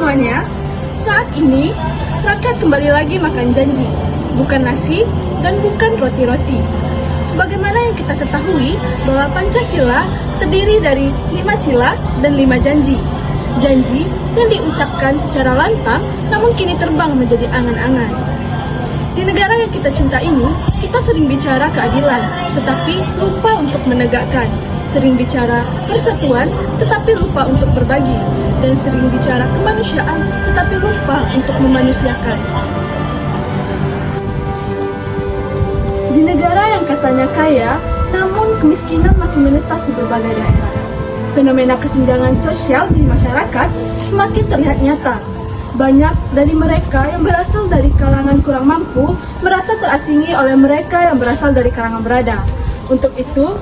semuanya, saat ini rakyat kembali lagi makan janji, bukan nasi dan bukan roti-roti. Sebagaimana yang kita ketahui bahwa Pancasila terdiri dari 5 sila dan 5 janji. Janji yang diucapkan secara lantang namun kini terbang menjadi angan-angan. Di negara yang kita cinta ini, kita sering bicara keadilan, tetapi lupa untuk menegakkan. Sering bicara persatuan, tetapi lupa untuk berbagi. Dan sering bicara kemanusiaan, tetapi lupa untuk memanusiakan. Di negara yang katanya kaya, namun kemiskinan masih menetas di berbagai daerah. Fenomena kesenjangan sosial di masyarakat semakin terlihat nyata. Banyak dari mereka yang berasal dari kalangan kurang mampu merasa terasingi oleh mereka yang berasal dari kalangan berada. Untuk itu,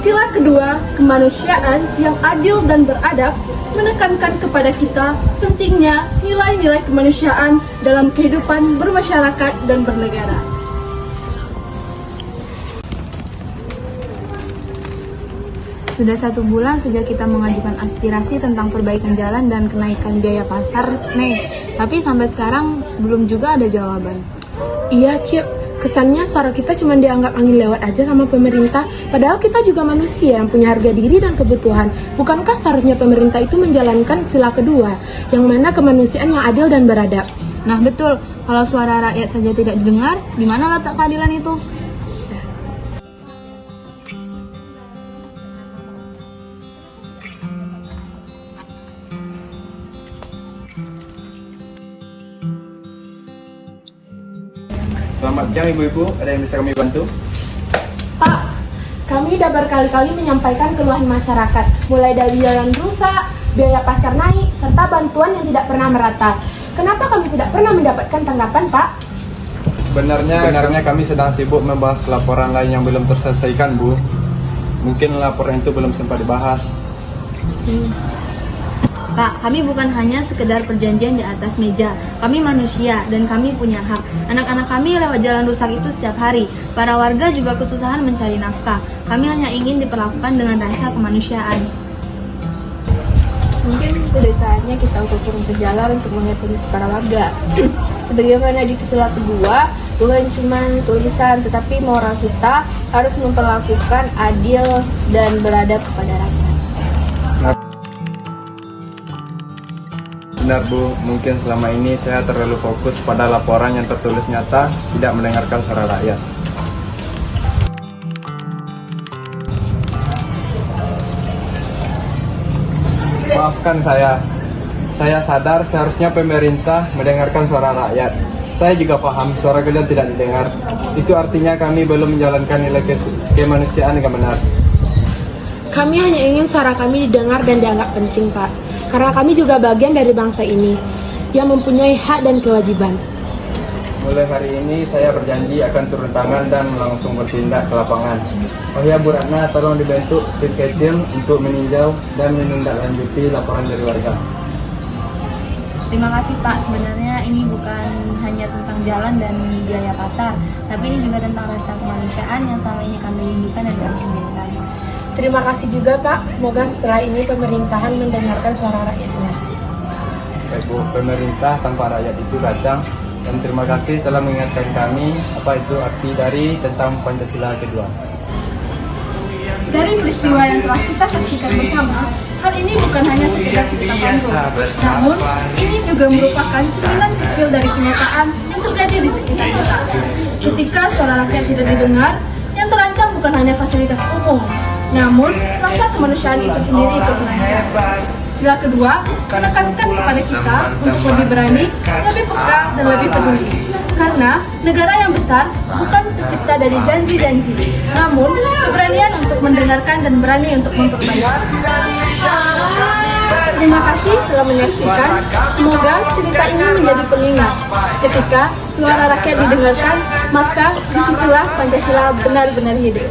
sila kedua, kemanusiaan yang adil dan beradab, menekankan kepada kita pentingnya nilai-nilai kemanusiaan dalam kehidupan bermasyarakat dan bernegara. Sudah 1 bulan sejak kita mengajukan aspirasi tentang perbaikan jalan dan kenaikan biaya pasar, Mei. Tapi sampai sekarang belum juga ada jawaban. Iya, Cip. Kesannya suara kita cuma dianggap angin lewat aja sama pemerintah, padahal kita juga manusia yang punya harga diri dan kebutuhan. Bukankah seharusnya pemerintah itu menjalankan sila kedua, yang mana kemanusiaan yang adil dan beradab? Nah betul, kalau suara rakyat saja tidak didengar, di mana letak keadilan itu? Selamat siang Ibu-Ibu, ada yang bisa kami bantu? Pak, kami sudah berkali-kali menyampaikan keluhan masyarakat, mulai dari jalan rusak, biaya pasar naik, serta bantuan yang tidak pernah merata. Kenapa kami tidak pernah mendapatkan tanggapan, Pak? Sebenarnya kami sedang sibuk membahas laporan lain yang belum terselesaikan, Bu. Mungkin laporan itu belum sempat dibahas. Pak, kami bukan hanya sekedar perjanjian di atas meja. Kami manusia dan kami punya hak. Anak-anak kami lewat jalan rusak itu setiap hari. Para warga juga kesusahan mencari nafkah. Kami hanya ingin diperlakukan dengan rasa kemanusiaan. Mungkin sudah saatnya kita untuk turun ke jalan untuk mengerti para warga. Sebagaimana di sila kedua, bukan cuma tulisan, tetapi moral kita harus memperlakukan adil dan beradab kepada rakyat. Benar Bu, mungkin selama ini saya terlalu fokus pada laporan yang tertulis nyata, tidak mendengarkan suara rakyat. Maafkan saya sadar seharusnya pemerintah mendengarkan suara rakyat. Saya juga paham suara kalian tidak didengar. Itu artinya kami belum menjalankan nilai kemanusiaan yang benar. Kami hanya ingin suara kami didengar dan dianggap penting, Pak. Karena kami juga bagian dari bangsa ini yang mempunyai hak dan kewajiban. Mulai hari ini saya berjanji akan turun tangan dan langsung bertindak ke lapangan. Oh ya Bu Ratna, tolong dibentuk tim kecil untuk meninjau dan menindaklanjuti laporan dari warga. Terima kasih Pak, sebenarnya ini bukan hanya tentang jalan dan biaya pasar, tapi ini juga tentang rasa kemanusiaan yang selama ini kami rindukan dan kami inginkan. Terima kasih juga Pak, semoga setelah ini pemerintahan mendengarkan suara rakyatnya. Baik Bu, pemerintah tanpa rakyat itu kacang. Dan terima kasih telah mengingatkan kami apa itu arti dari tentang Pancasila kedua. Dari peristiwa yang telah kita saksikan bersama, hal ini bukan hanya sekedar cerita panjang, namun ini juga merupakan cerminan kecil dari kenyataan yang terjadi di sekitar kita. Ketika suara rakyat tidak didengar, yang terancam bukan hanya fasilitas umum, namun rasa kemanusiaan itu sendiri ikut terancam. Sila kedua menekankan kepada kita untuk lebih berani, lebih peka, dan lebih peduli. Karena negara yang besar bukan tercipta dari janji-janji, namun keberanian untuk mendengarkan dan berani untuk memperbaiki. Terima kasih telah menyaksikan. Semoga cerita ini menjadi pengingat. Ketika suara rakyat didengarkan, maka disitulah Pancasila benar-benar hidup.